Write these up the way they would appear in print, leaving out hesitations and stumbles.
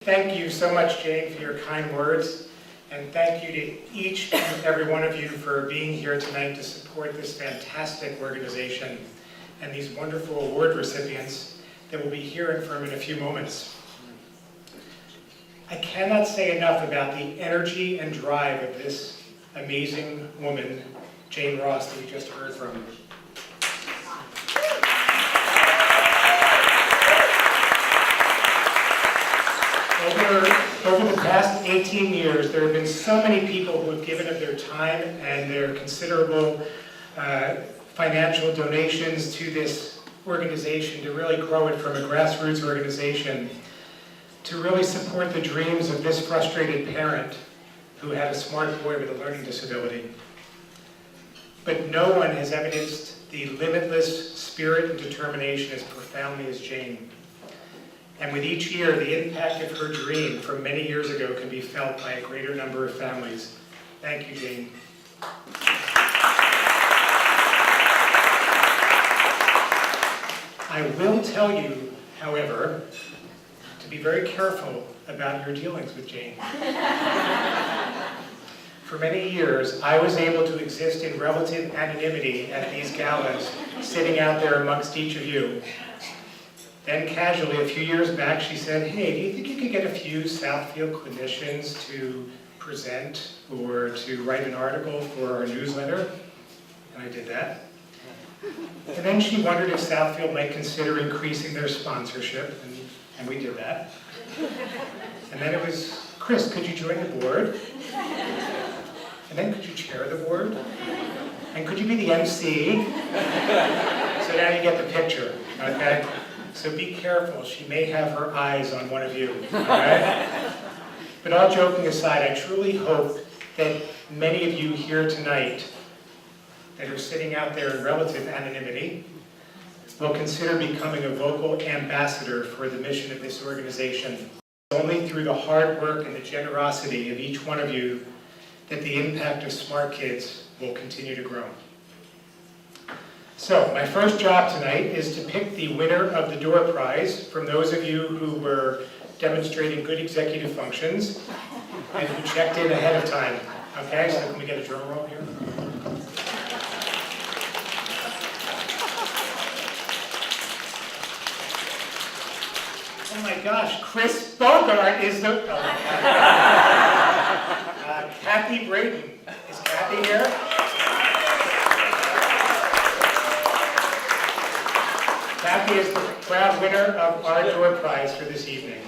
Thank you so much, Jane, for your kind words, and thank you to each and every one of you for being here tonight to support this fantastic organization and these wonderful award recipients that we'll be hearing from in a few moments. I cannot say enough about the energy and drive of this amazing woman, Jane Ross, that we just heard from. Over the past 18 years, there have been so many people who have given of their time and their considerable financial donations to this organization to really grow it from a grassroots organization to really support the dreams of this frustrated parent who had a smart boy with a learning disability. But no one has evidenced the limitless spirit and determination as profoundly as Jane. And with each year, the impact of her dream from many years ago can be felt by a greater number of families. Thank you, Jane. I will tell you, however, to be very careful about your dealings with Jane. For many years, I was able to exist in relative anonymity at these galas, sitting out there amongst each of you. Then casually, a few years back, she said, hey, do you think you could get a few Southfield clinicians to present or to write an article for our newsletter? And I did that. And then she wondered if Southfield might consider increasing their sponsorship, and we did that. And then it was, Chris, could you join the board? And then could you chair the board? And could you be the MC? So now you get the picture, okay? So be careful, she may have her eyes on one of you, all right? But all joking aside, I truly hope that many of you here tonight that are sitting out there in relative anonymity will consider becoming a vocal ambassador for the mission of this organization. Only through the hard work and the generosity of each one of you that the impact of Smart Kids will continue to grow. So, my first job tonight is to pick the winner of the door prize from those of you who were demonstrating good executive functions and who checked in ahead of time. Okay, so can we get a drum roll here? Oh my gosh, Chris Bogart is the... Kathy Braden. Is Kathy here? Kathy is the proud winner of our door prize for this evening.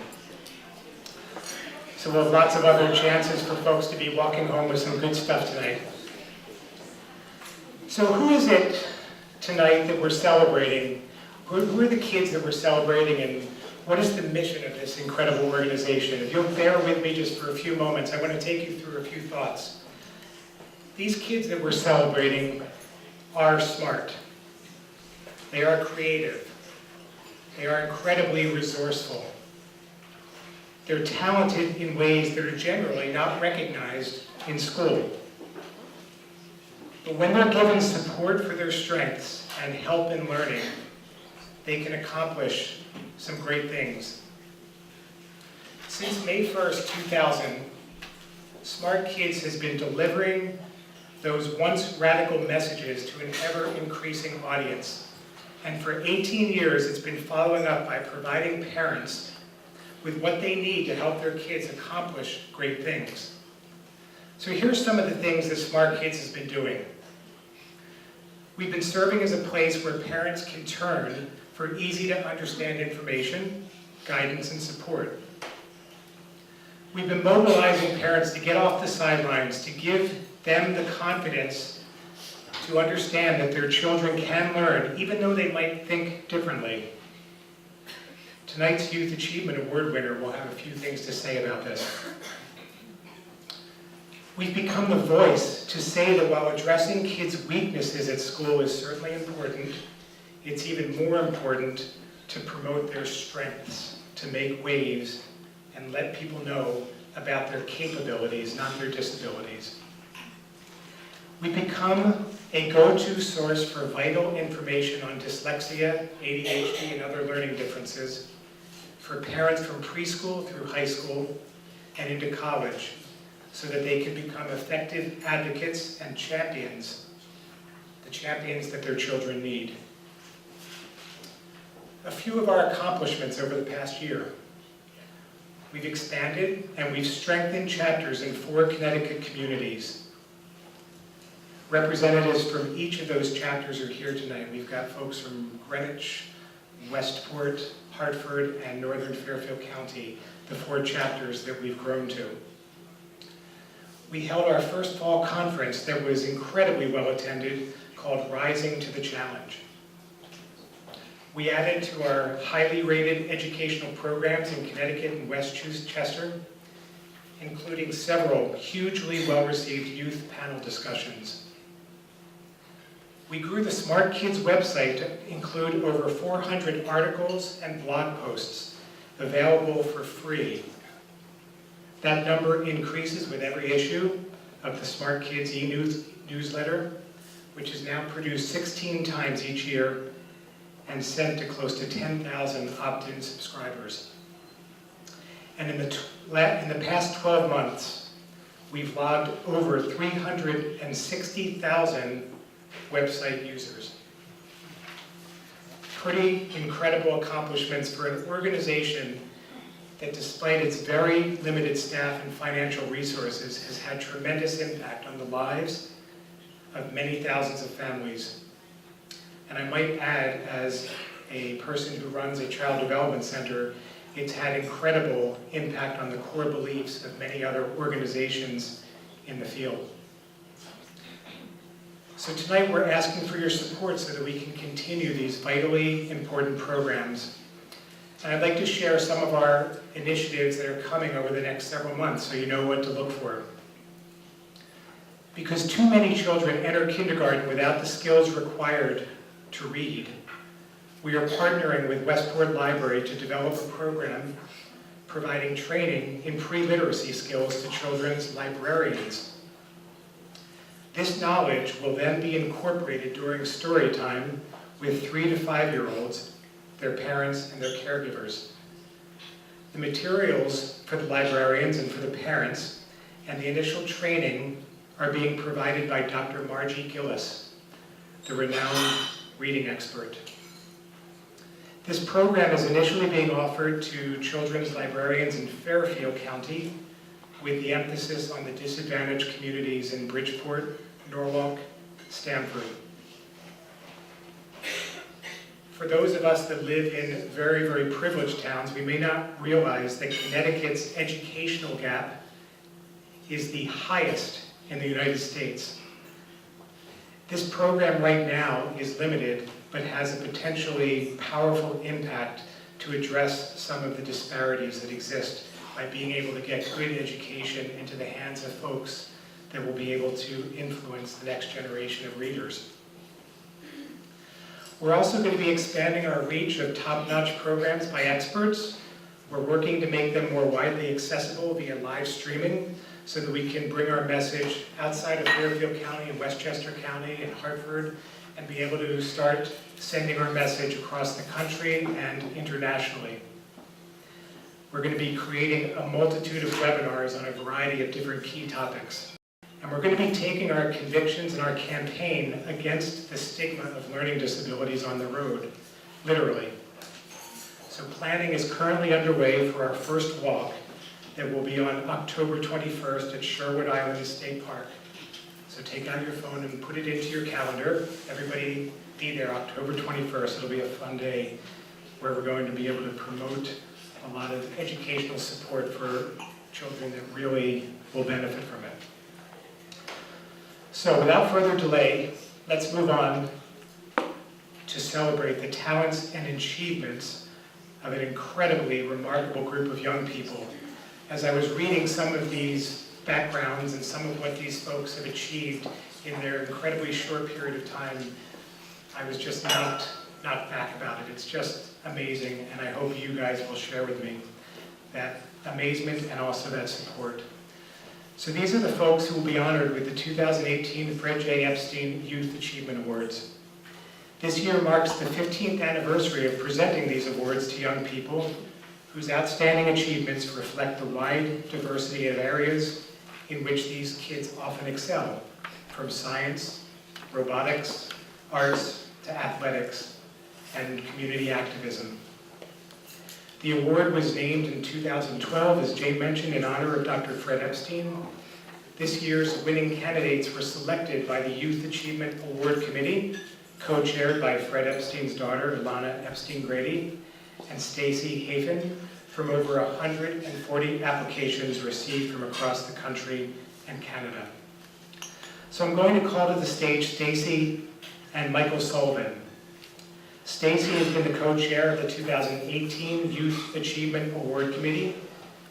So we'll have lots of other chances for folks to be walking home with some good stuff tonight. So who is it tonight that we're celebrating? Who are the kids that we're celebrating, and what is the mission of this incredible organization? If you'll bear with me just for a few moments, I want to take you through a few thoughts. These kids that we're celebrating are smart. They are creative. They are incredibly resourceful. They're talented in ways that are generally not recognized in school. But when they're given support for their strengths and help in learning, they can accomplish some great things. Since May 1st, 2000, Smart Kids has been delivering those once radical messages to an ever-increasing audience. And for 18 years, it's been following up by providing parents with what they need to help their kids accomplish great things. So here's some of the things that Smart Kids has been doing. We've been serving as a place where parents can turn for easy-to-understand information, guidance, and support. We've been mobilizing parents to get off the sidelines, to give them the confidence to understand that their children can learn, even though they might think differently. Tonight's Youth Achievement Award winner will have a few things to say about this. We've become the voice to say that while addressing kids' weaknesses at school is certainly important, it's even more important to promote their strengths, to make waves, and let people know about their capabilities, not their disabilities. We've become a go-to source for vital information on dyslexia, ADHD, and other learning differences for parents from preschool through high school and into college so that they can become effective advocates and champions, the champions that their children need. A few of our accomplishments over the past year. We've expanded and we've strengthened chapters in 4 Connecticut communities. Representatives from each of those chapters are here tonight. We've got folks from Greenwich, Westport, Hartford, and Northern Fairfield County, the 4 chapters that we've grown to. We held our first fall conference that was incredibly well attended, called Rising to the Challenge. We added to our highly rated educational programs in Connecticut and Westchester, including several hugely well-received youth panel discussions. We grew the Smart Kids website to include over 400 articles and blog posts available for free. That number increases with every issue of the Smart Kids e-newsletter, which is now produced 16 times each year and sent to close to 10,000 opt-in subscribers. And in the past 12 months, we've logged over 360,000 website users. Pretty incredible accomplishments for an organization that, despite its very limited staff and financial resources, has had tremendous impact on the lives of many thousands of families. And I might add, as a person who runs a child development center, it's had incredible impact on the core beliefs of many other organizations in the field. So tonight we're asking for your support so that we can continue these vitally important programs. And I'd like to share some of our initiatives that are coming over the next several months so you know what to look for. Because too many children enter kindergarten without the skills required to read, we are partnering with Westport Library to develop a program providing training in pre-literacy skills to children's librarians. This knowledge will then be incorporated during story time with 3 to 5-year-olds, their parents, and their caregivers. The materials for the librarians and for the parents and the initial training are being provided by Dr. Margie Gillis, the renowned reading expert. This program is initially being offered to children's librarians in Fairfield County, with the emphasis on the disadvantaged communities in Bridgeport, Norwalk, Stamford. For those of us that live in very, very privileged towns, we may not realize that Connecticut's educational gap is the highest in the United States. This program right now is limited, but has a potentially powerful impact to address some of the disparities that exist by being able to get good education into the hands of folks that will be able to influence the next generation of readers. We're also going to be expanding our reach of top-notch programs by experts. We're working to make them more widely accessible via live streaming so that we can bring our message outside of Fairfield County and Westchester County and Hartford and be able to start sending our message across the country and internationally. We're going to be creating a multitude of webinars on a variety of different key topics. And we're going to be taking our convictions and our campaign against the stigma of learning disabilities on the road, literally. So planning is currently underway for our first walk that will be on October 21st at Sherwood Island State Park. So take out your phone and put it into your calendar. Everybody be there October 21st. It'll be a fun day where we're going to be able to promote a lot of educational support for children that really will benefit from it. So without further delay, let's move on to celebrate the talents and achievements of an incredibly remarkable group of young people. As I was reading some of these backgrounds and some of what these folks have achieved in their incredibly short period of time, I was just not back about it. It's just amazing, and I hope you guys will share with me that amazement and also that support. So these are the folks who will be honored with the 2018 Fred J. Epstein Youth Achievement Awards. This year marks the 15th anniversary of presenting these awards to young people whose outstanding achievements reflect the wide diversity of areas in which these kids often excel, from science, robotics, arts, to athletics, and community activism. The award was named in 2012, as Jay mentioned, in honor of Dr. Fred Epstein. This year's winning candidates were selected by the Youth Achievement Award Committee, co-chaired by Fred Epstein's daughter, Ilana Epstein-Grady, and Stacy Hafen, from over 140 applications received from across the country and Canada. So I'm going to call to the stage Stacy and Michael Sullivan. Stacy has been the co-chair of the 2018 Youth Achievement Award Committee.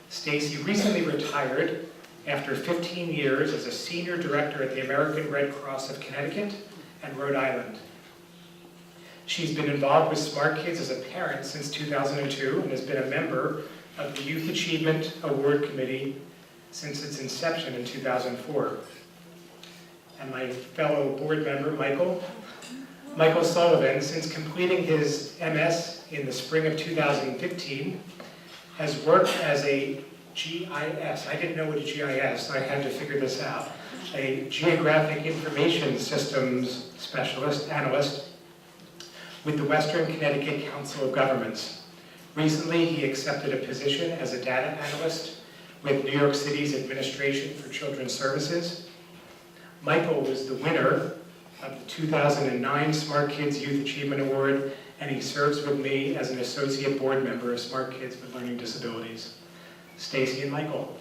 Stacy recently retired after 15 years as a senior director at the American Red Cross of Connecticut and Rhode Island. She's been involved with Smart Kids as a parent since 2002 and has been a member of the Youth Achievement Award Committee since its inception in 2004. And my fellow board member, Michael Sullivan, since completing his MS in the spring of 2015, has worked as a GIS. I didn't know what a GIS, so I had to figure this out. A Geographic Information Systems Specialist, Analyst, with the Western Connecticut Council of Governments. Recently, he accepted a position as a data analyst with New York City's Administration for Children's Services. Michael was the winner of the 2009 Smart Kids Youth Achievement Award, and he serves with me as an associate board member of Smart Kids with Learning Disabilities. Stacy and Michael.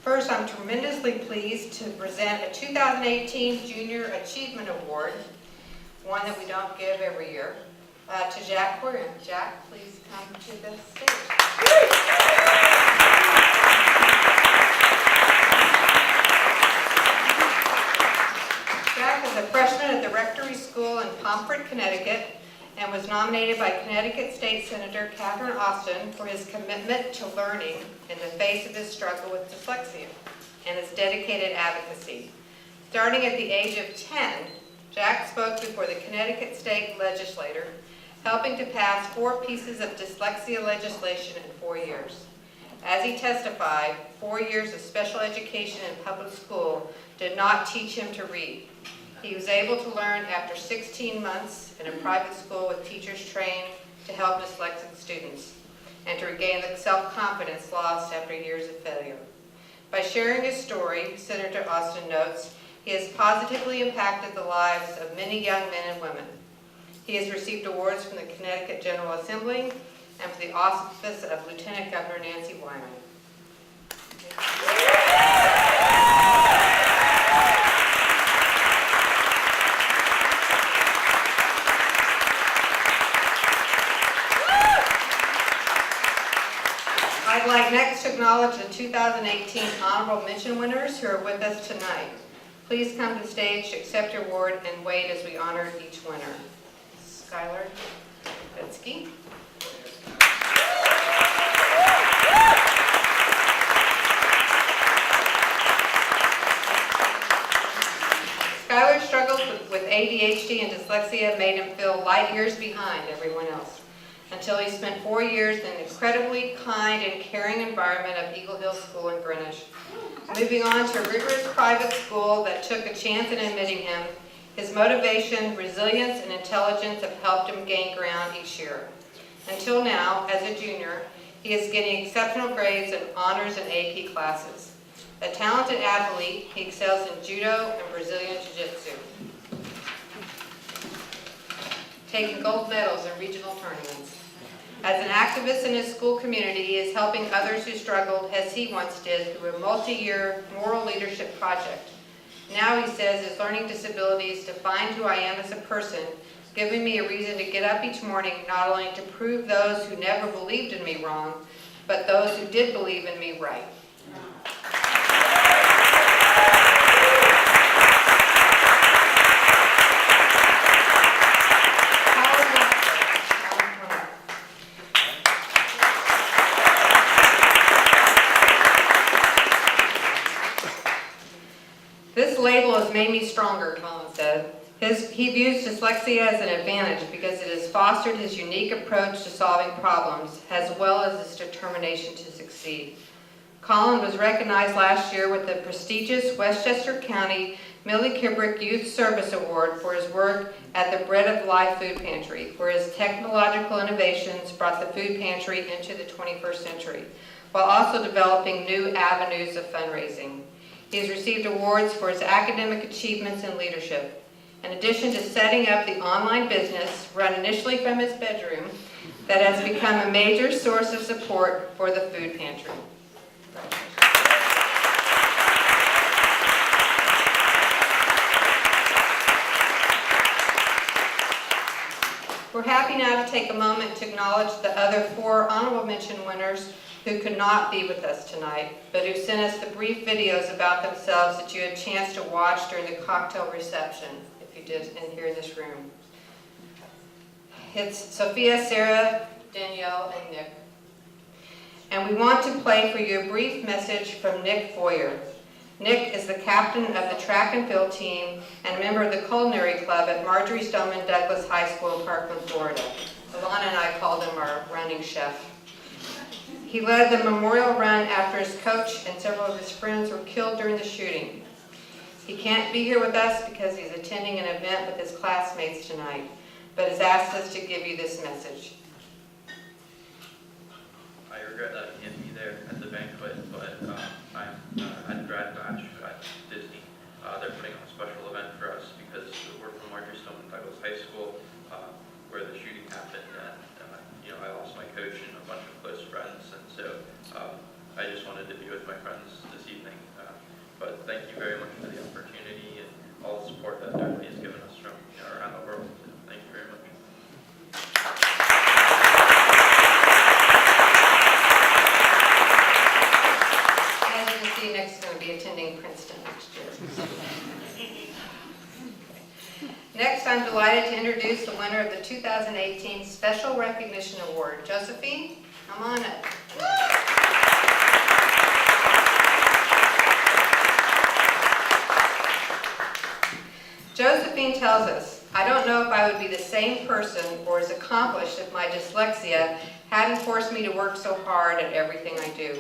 First, I'm tremendously pleased to present a 2018 Junior Achievement Award, one that we don't give every year, to Jack Quirian. Jack, please come to the stage. Jack is a freshman at the Rectory School in Pomfret, Connecticut, and was nominated by Connecticut State Senator Catherine Austin for his commitment to learning in the face of his struggle with dyslexia and his dedicated advocacy. Starting at the age of 10, Jack spoke before the Connecticut State Legislature, helping to pass 4 pieces of dyslexia legislation in 4 years. As he testified, 4 years of special education in public school did not teach him to read. He was able to learn after 16 months in a private school with teachers trained to help dyslexic students and to regain the self-confidence lost after years of failure. By sharing his story, Senator Austin notes, he has positively impacted the lives of many young men and women. He has received awards from the Connecticut General Assembly and from the Office of Lieutenant Governor Nancy Wyman. I'd like next to acknowledge the 2018 Honorable Mention winners who are with us tonight. Please come to the stage to accept your award and wait as we honor each winner. Skylar Betsky. Skylar's struggles with ADHD and dyslexia made him feel light years behind everyone else, until he spent 4 years in an incredibly kind and caring environment of Eagle Hill School in Greenwich. Moving on to a rigorous private school that took a chance in admitting him, his motivation, resilience, and intelligence have helped him gain ground each year. Until now, as a junior, he is getting exceptional grades in honors and AP classes. A talented athlete, he excels in judo and Brazilian jiu-jitsu, taking gold medals in regional tournaments. As an activist in his school community, he is helping others who struggled, as he once did, through a multi-year moral leadership project. Now, he says, his learning disabilities define who I am as a person, giving me a reason to get up each morning not only to prove those who never believed in me wrong, but those who did believe in me right. This label has made me stronger, Colin said. He views dyslexia as an advantage because it has fostered his unique approach to solving problems, as well as his determination to succeed. Colin was recognized last year with the prestigious Westchester County Millie Kibrick Youth Service Award for his work at the Bread of Life Food Pantry, where his technological innovations brought the food pantry into the 21st century, while also developing new avenues of fundraising. He has received awards for his academic achievements and leadership. In addition to setting up the online business, run initially from his bedroom, that has become a major source of support for the food pantry. We're happy now to take a moment to acknowledge the other 4 honorable mention winners who could not be with us tonight, but who sent us the brief videos about themselves that you had a chance to watch during the cocktail reception, if you did, in here in this room. It's Sophia, Sarah, Danielle, and Nick. And we want to play for you a brief message from Nick Foyer. Nick is the captain of the track and field team and a member of the culinary club at Marjorie Stoneman Douglas High School in Parkland, Florida. Alana and I called him our running chef. He led the memorial run after his coach and several of his friends were killed during the shooting. He can't be here with us because he's attending an event with his classmates tonight, but has asked us to give you this message. I regret that I can't be there at the banquet, but I'm at grad batch at Disney. They're putting on a special event for us because we're from Marjorie Stoneman Douglas High School, where the shooting happened, and I lost my coach and a bunch of close friends, and so I just wanted to be with my friends this evening. But thank you very much for the opportunity and all the support that everybody has given us from around the world. Thank you very much. Nick's going to be attending Princeton next year. Next, I'm delighted to introduce the winner of the 2018 Special Recognition Award. Josephine, come on up. Josephine tells us, I don't know if I would be the same person or as accomplished if my dyslexia hadn't forced me to work so hard at everything I do.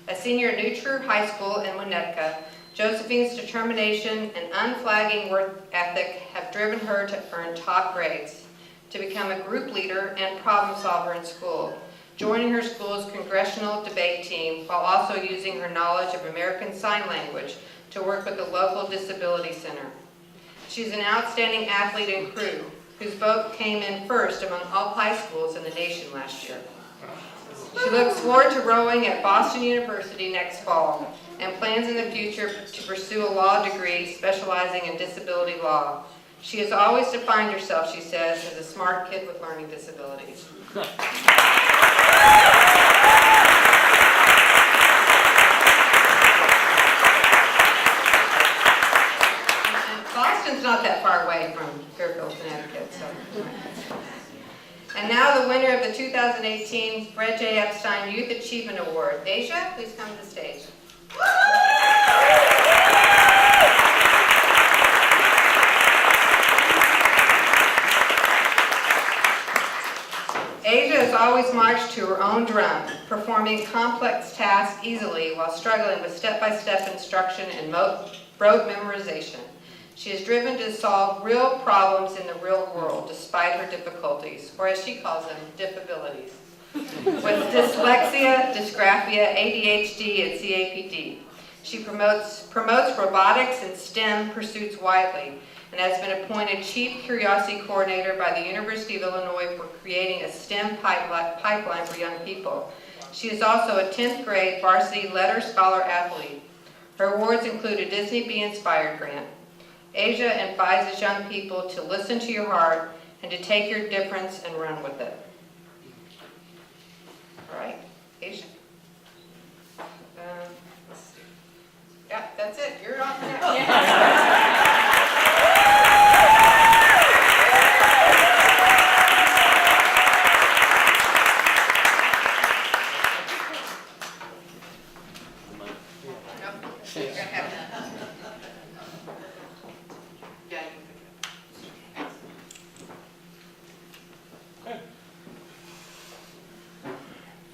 A senior at New Trier High School in Winnetka, Josephine's determination and unflagging work ethic have driven her to earn top grades, to become a group leader and problem solver in school, joining her school's congressional debate team while also using her knowledge of American Sign Language to work with the local disability center. She's an outstanding athlete and crew, whose vote came in first among all high schools in the nation last year. She looks forward to rowing at Boston University next fall and plans in the future to pursue a law degree specializing in disability law. She has always defined herself, she says, as a smart kid with learning disabilities. And Boston's not that far away from Fairfield, Connecticut. And now the winner of the 2018 Fred J. Epstein Youth Achievement Award. Asia, please come to the stage. Asia has always marched to her own drum, performing complex tasks easily while struggling with step-by-step instruction and rote memorization. She is driven to solve real problems in the real world despite her difficulties, or as she calls them, diffabilities. With dyslexia, dysgraphia, ADHD, and CAPD. She promotes robotics and STEM pursuits widely and has been appointed Chief Curiosity Coordinator by the University of Illinois for creating a STEM pipeline for young people. She is also a 10th grade varsity letter scholar athlete. Her awards include a Disney Be Inspired grant. Asia advises young people to listen to your heart and to take your difference and run with it. All right, Asia. Let's see. Yeah, that's it. You're off now.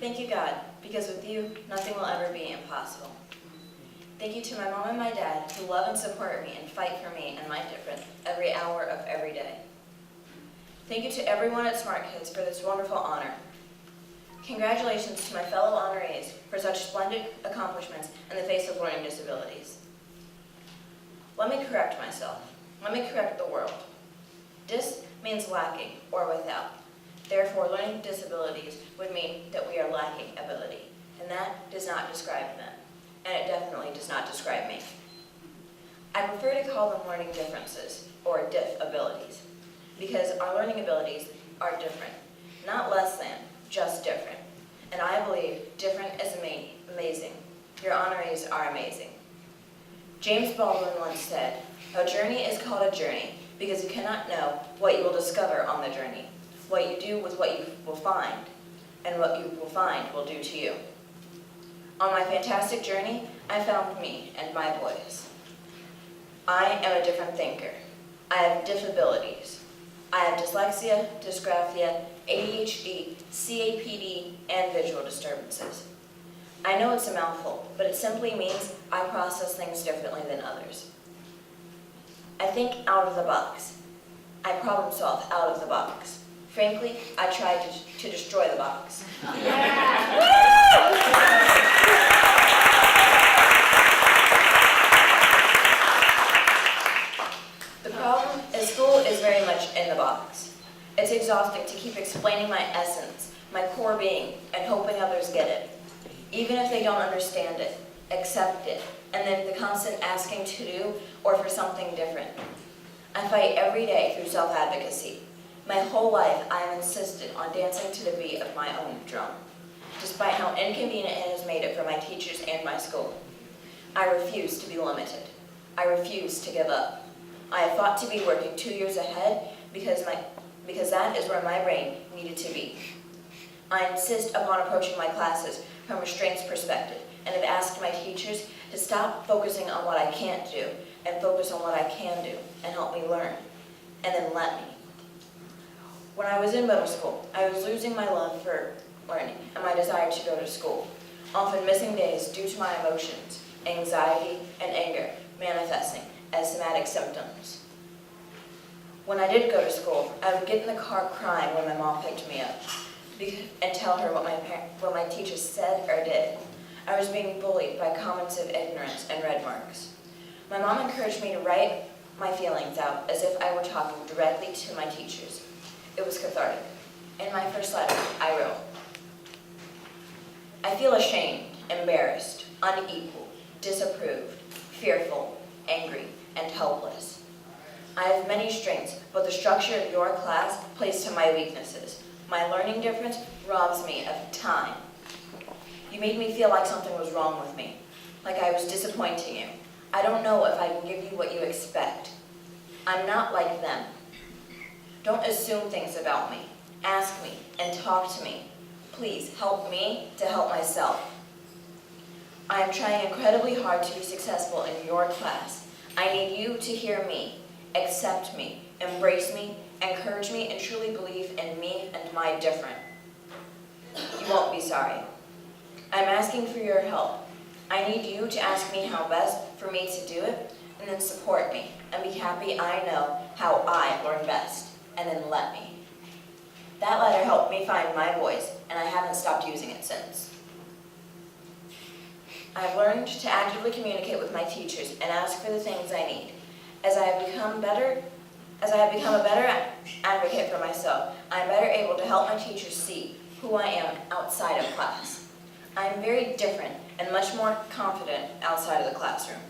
Thank you, God, because with you, nothing will ever be impossible. Thank you to my mom and my dad who love and support me and fight for me and my difference every hour of every day. Thank you to everyone at Smart Kids for this wonderful honor. Congratulations to my fellow honorees for such splendid accomplishments in the face of learning disabilities. Let me correct myself. Let me correct the world. Dis means lacking or without. Therefore, learning disabilities would mean that we are lacking ability, and that does not describe them, and it definitely does not describe me. I prefer to call them learning differences, or diff abilities, because our learning abilities are different, not less than, just different. And I believe different is amazing. Your honorees are amazing. James Baldwin once said, "A journey is called a journey because you cannot know what you will discover on the journey, what you do with what you will find, and what you will find will do to you." On my fantastic journey, I found me and my voice. I am a different thinker. I have disabilities. I have dyslexia, dysgraphia, ADHD, CAPD, and visual disturbances. I know it's a mouthful, but it simply means I process things differently than others. I think out of the box. I problem solve out of the box. Frankly, I try to destroy the box. The problem is school is very much in the box. It's exhausting to keep explaining my essence, my core being, and hoping others get it. Even if they don't understand it, accept it, and then the constant asking to do or for something different. I fight every day through self-advocacy. My whole life, I have insisted on dancing to the beat of my own drum, despite how inconvenient it has made it for my teachers and my school. I refuse to be limited. I refuse to give up. I have fought to be working 2 years ahead because that is where my brain needed to be. I insist upon approaching my classes from a strengths perspective and have asked my teachers to stop focusing on what I can't do and focus on what I can do and help me learn, and then let me. When I was in middle school, I was losing my love for learning and my desire to go to school, often missing days due to my emotions, anxiety, and anger manifesting as somatic symptoms. When I did go to school, I would get in the car crying when my mom picked me up and tell her what my teachers said or did. I was being bullied by comments of ignorance and red marks. My mom encouraged me to write my feelings out as if I were talking directly to my teachers. It was cathartic. In my first letter, I wrote, "I feel ashamed, embarrassed, unequal, disapproved, fearful, angry, and helpless. I have many strengths, but the structure of your class plays to my weaknesses. My learning difference robs me of time. You made me feel like something was wrong with me, like I was disappointing you. I don't know if I can give you what you expect. I'm not like them. Don't assume things about me. Ask me and talk to me. Please help me to help myself. I am trying incredibly hard to be successful in your class. I need you to hear me, accept me, embrace me, encourage me, and truly believe in me and my different. You won't be sorry. I'm asking for your help. I need you to ask me how best for me to do it, and then support me, and be happy I know how I learn best, and then let me." That letter helped me find my voice, and I haven't stopped using it since. I've learned to actively communicate with my teachers and ask for the things I need. As I have become a better advocate for myself, I am better able to help my teachers see who I am outside of class. I am very different and much more confident outside of the classroom.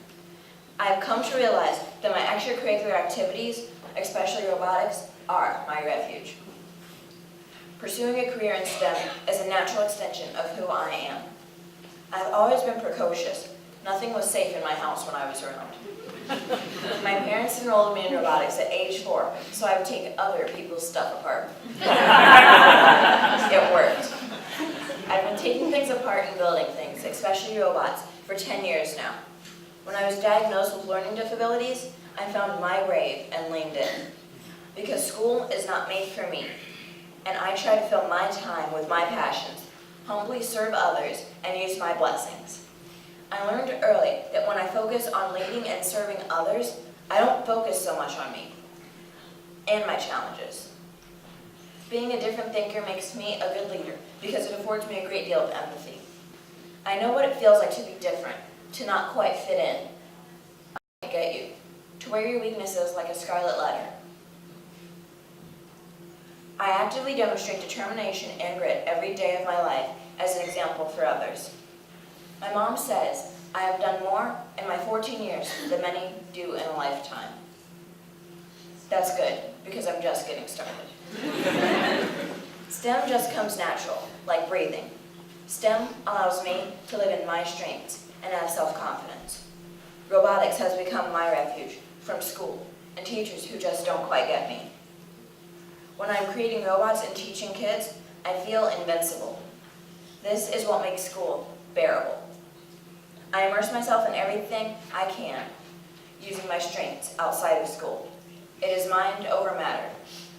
I have come to realize that my extracurricular activities, especially robotics, are my refuge. Pursuing a career in STEM is a natural extension of who I am. I've always been precocious. Nothing was safe in my house when I was around. My parents enrolled me in robotics at age 4, so I would take other people's stuff apart. It worked. I've been taking things apart and building things, especially robots, for 10 years now. When I was diagnosed with learning disabilities, I found my grave and leaned in. Because school is not made for me, and I try to fill my time with my passions, humbly serve others, and use my blessings. I learned early that when I focus on leading and serving others, I don't focus so much on me and my challenges. Being a different thinker makes me a good leader because it affords me a great deal of empathy. I know what it feels like to be different, to not quite fit in. I get you, to wear your weaknesses like a scarlet letter. I actively demonstrate determination and grit every day of my life as an example for others. My mom says I have done more in my 14 years than many do in a lifetime. That's good, because I'm just getting started. STEM just comes natural, like breathing. STEM allows me to live in my strengths and have self-confidence. Robotics has become my refuge from school and teachers who just don't quite get me. When I'm creating robots and teaching kids, I feel invincible. This is what makes school bearable. I immerse myself in everything I can, using my strengths outside of school. It is mind over matter.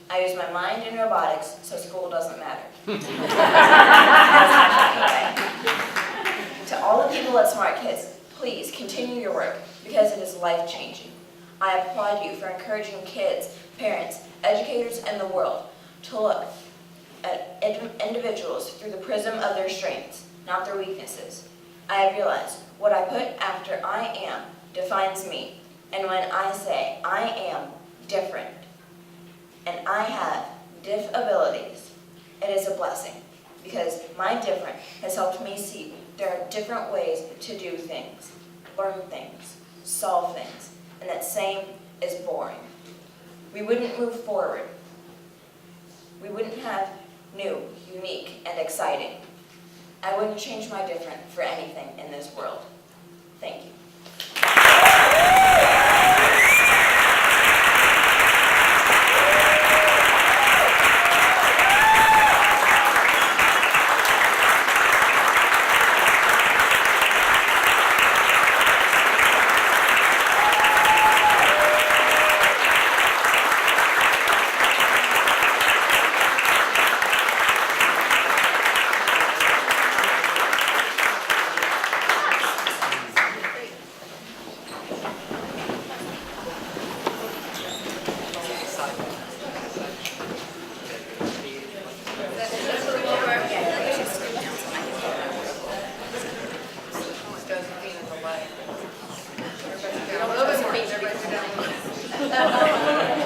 I use my mind in robotics, so school doesn't matter. To all the people at Smart Kids, please continue your work because it is life-changing. I applaud you for encouraging kids, parents, educators, and the world to look at individuals through the prism of their strengths, not their weaknesses. I have realized what I put after I am defines me, and when I say I am different and I have diff abilities, it is a blessing because my different has helped me see there are different ways to do things, learn things, solve things, and that same is boring. We wouldn't move forward. We wouldn't have new, unique, and exciting. I wouldn't change my different for anything in this world. Thank you. A little bit more.